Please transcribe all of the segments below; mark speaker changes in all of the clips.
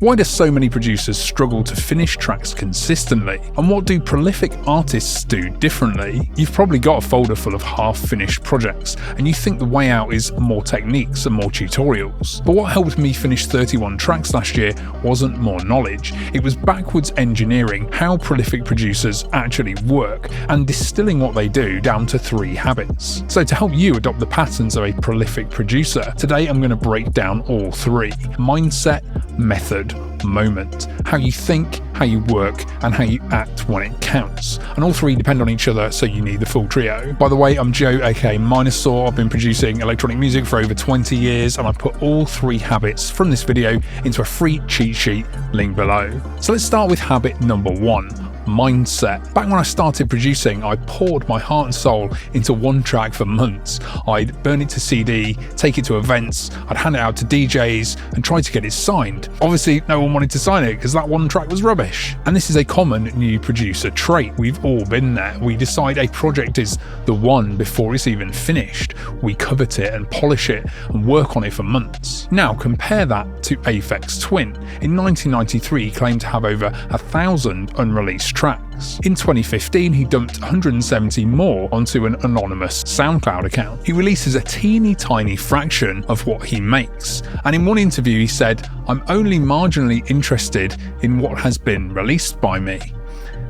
Speaker 1: Why do so many producers struggle to finish tracks consistently? And what do prolific artists do differently? You've probably got a folder full of half-finished projects, and you think the way out is more techniques and more tutorials. But what helped me finish 31 tracks last year wasn't more knowledge. It was backwards engineering how prolific producers actually work, and distilling what they do down to 3 habits. So to help you adopt the patterns of a prolific producer, today I'm going to break down all 3: mindset, method, moment. How you think, how you work, and how you act when it counts. And all 3 depend on each other, so you need the full trio. By the way, I'm Joe, aka Minosaur. I've been producing electronic music for over 20 years, and I put all 3 habits from this video into a free cheat sheet, link below. So let's start with habit number 1. Mindset. Back when I started producing, I poured my heart and soul into one track for months. I'd burn it to CD, take it to events, I'd hand it out to DJs and try to get it signed. Obviously, no one wanted to sign it because that one track was rubbish. And this is a common new producer trait. We've all been there. We decide a project is the one before it's even finished. We covet it and polish it and work on it for months. Now compare that to Aphex Twin. In 1993, he claimed to have over 1,000 unreleased tracks. In 2015, he dumped 170 more onto an anonymous SoundCloud account. He releases a teeny tiny fraction of what he makes, and in one interview he said, "I'm only marginally interested in what has been released by me."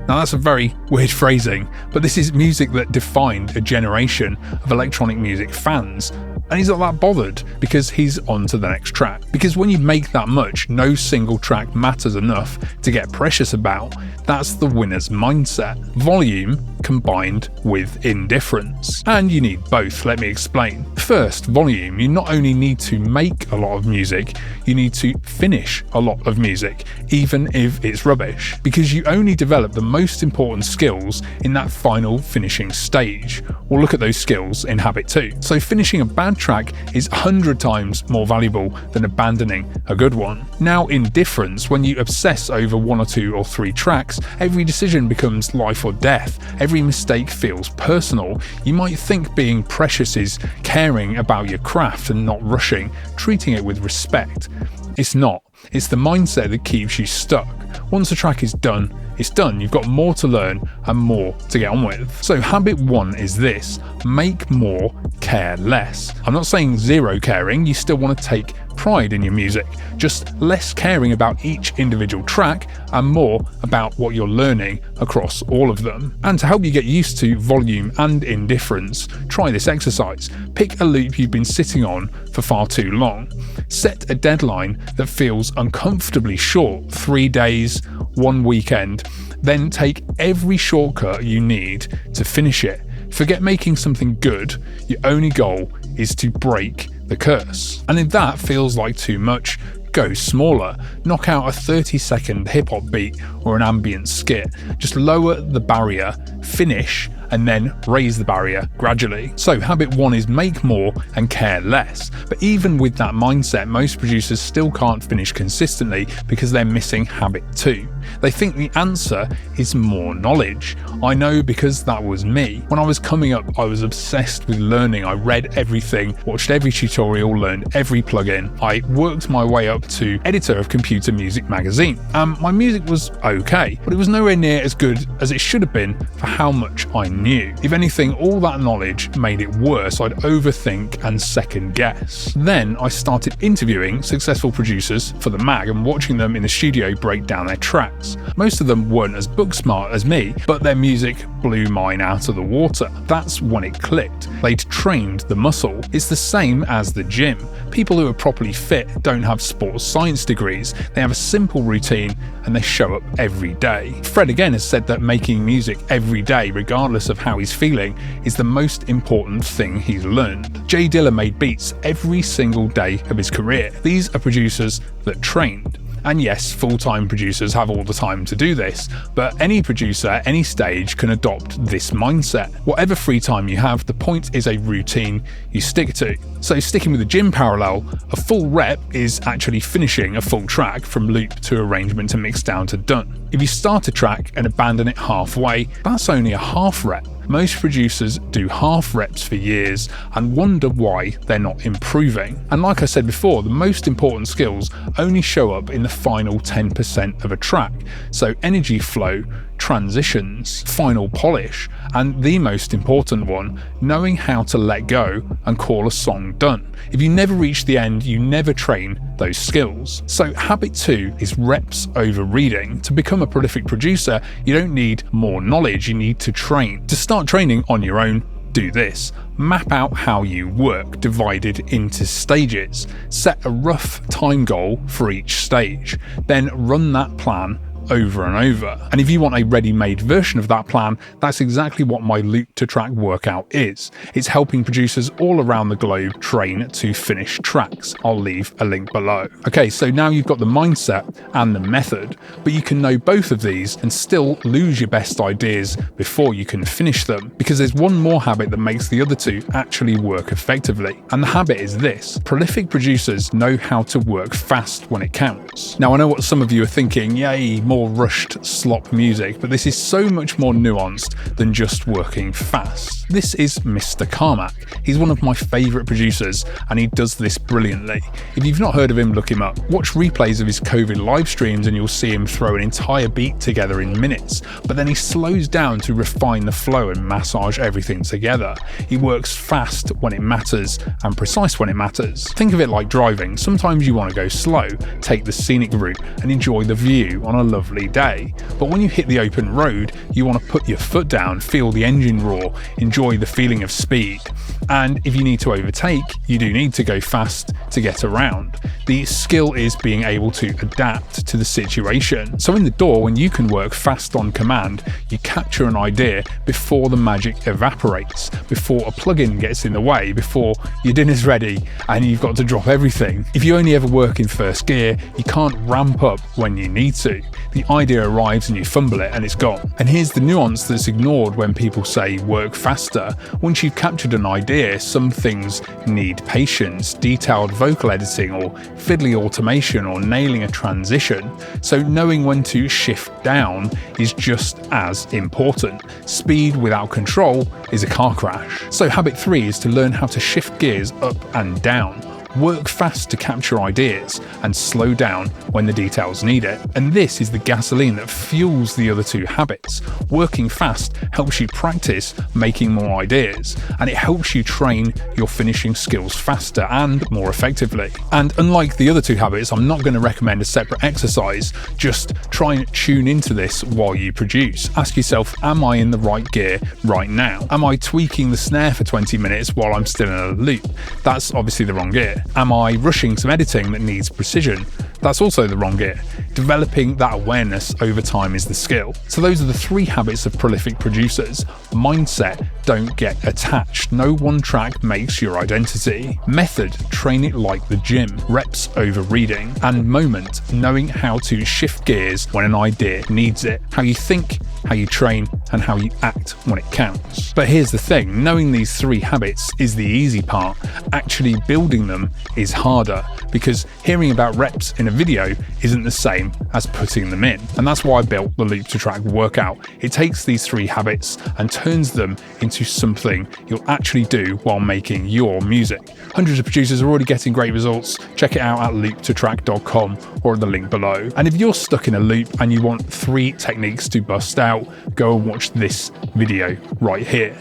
Speaker 1: Now that's a very weird phrasing, but this is music that defined a generation of electronic music fans. And he's not that bothered because he's on to the next track. Because when you make that much, no single track matters enough to get precious about. That's the winner's mindset. Volume combined with indifference. And you need both, let me explain. First, volume. You not only need to make a lot of music, you need to finish a lot of music, even if it's rubbish. Because you only develop the most important skills in that final finishing stage. We'll look at those skills in habit 2. So finishing a bad track is 100 times more valuable than abandoning a good one. Now indifference, when you obsess over 1 or 2 or 3 tracks, every decision becomes life or death. Every mistake feels personal. You might think being precious is caring about your craft and not rushing, treating it with respect. It's not. It's the mindset that keeps you stuck. Once a track is done, it's done. You've got more to learn and more to get on with. So habit 1 is this: make more, care less. I'm not saying zero caring, you still want to take pride in your music, just less caring about each individual track and more about what you're learning across all of them. And to help you get used to volume and indifference, try this exercise. Pick a loop you've been sitting on for far too long. Set a deadline that feels uncomfortably short, 3 days, 1 weekend, then take every shortcut you need to finish it. Forget making something good, your only goal is to break the curse. And if that feels like too much, go smaller. Knock out a 30-second hip-hop beat or an ambient skit. Just lower the barrier, finish, and then raise the barrier gradually. So habit 1 is make more and care less. But even with that mindset, most producers still can't finish consistently because they're missing habit 2. They think the answer is more knowledge. I know because that was me. When I was coming up, I was obsessed with learning. I read everything, watched every tutorial, learned every plugin. I worked my way up to editor of Computer Music magazine. My music was okay, but it was nowhere near as good as it should have been for how much I knew. If anything, all that knowledge made it worse. I'd overthink and second guess. Then I started interviewing successful producers for the mag and watching them in the studio break down their tracks. Most of them weren't as book smart as me, but their music blew mine out of the water. That's when it clicked. They'd trained the muscle. It's the same as the gym. People who are properly fit don't have sports science degrees. They have a simple routine and they show up every day. Fred again has said that making music every day, regardless of how he's feeling, is the most important thing he's learned. Jay Dilla made beats every single day of his career. These are producers that trained. And yes, full-time producers have all the time to do this, but any producer at any stage can adopt this mindset. Whatever free time you have, the point is a routine you stick to. So sticking with the gym parallel, a full rep is actually finishing a full track from loop to arrangement to mix down to done. If you start a track and abandon it halfway, that's only a half rep. most producers do half reps for years and wonder why they're not improving. And like I said before, the most important skills only show up in the final 10% of a track. So energy flow, transitions, final polish, and the most important one, knowing how to let go and call a song done. If you never reach the end, you never train those skills. So habit 2 is reps over reading. To become a prolific producer, you don't need more knowledge, you need to train. To start training on your own, do this. Map out how you work, divided into stages. Set a rough time goal for each stage. Then run that plan over and over. And if you want a ready-made version of that plan, that's exactly what my Loop to Track workout is. It's helping producers all around the globe train to finish tracks. I'll leave a link below. Okay, so now you've got the mindset and the method, but you can know both of these and still lose your best ideas before you can finish them, because there's one more habit that makes the other two actually work effectively. And the habit is this: prolific producers know how to work fast when it counts. Now I know what some of you are thinking, yay, more rushed slop music, but this is so much more nuanced than just working fast. This is Mr. Carmack. He's one of my favourite producers and he does this brilliantly. If you've not heard of him, look him up. Watch replays of his COVID live streams and you'll see him throw an entire beat together in minutes, but then he slows down to refine the flow and massage everything together. He works fast when it matters and precise when it matters. Think of it like driving. Sometimes you want to go slow, take the scenic route and enjoy the view on a lovely day. But when you hit the open road, you want to put your foot down, feel the engine roar, enjoy the feeling of speed. And if you need to overtake, you do need to go fast to get around. The skill is being able to adapt to the situation. So in the DAW, when you can work fast on command, you capture an idea before the magic evaporates, before a plugin gets in the way, before your dinner's ready and you've got to drop everything. If you only ever work in first gear, you can't ramp up when you need to. The idea arrives and you fumble it and it's gone. And here's the nuance that's ignored when people say work faster. Once you've captured an idea, some things need patience, detailed vocal editing or fiddly automation or nailing a transition. So knowing when to shift down is just as important. Speed without control is a car crash. So habit 3 is to learn how to shift gears up and down. Work fast to capture ideas and slow down when the details need it. And this is the gasoline that fuels the other two habits. Working fast helps you practice making more ideas, and it helps you train your finishing skills faster and more effectively. And unlike the other two habits, I'm not going to recommend a separate exercise. Just try and tune into this while you produce. Ask yourself, am I in the right gear right now? Am I tweaking the snare for 20 minutes while I'm still in a loop? That's obviously the wrong gear. Am I rushing some editing that needs precision? That's also the wrong gear. Developing that awareness over time is the skill. So those are the 3 habits of prolific producers. Mindset, don't get attached. No one track makes your identity. Method, train it like the gym. Reps over reading. And moment, knowing how to shift gears when an idea needs it. How you think, how you train, and how you act when it counts. But here's the thing, knowing these 3 habits is the easy part. Actually building them is harder, because hearing about reps in a video isn't the same as putting them in. And that's why I built the Loop to Track workout. It takes these 3 habits and turns them into something you'll actually do while making your music. Hundreds of producers are already getting great results. Check it out at looptotrack.com or at the link below. And if you're stuck in a loop and you want 3 techniques to bust out, go and watch this video right here.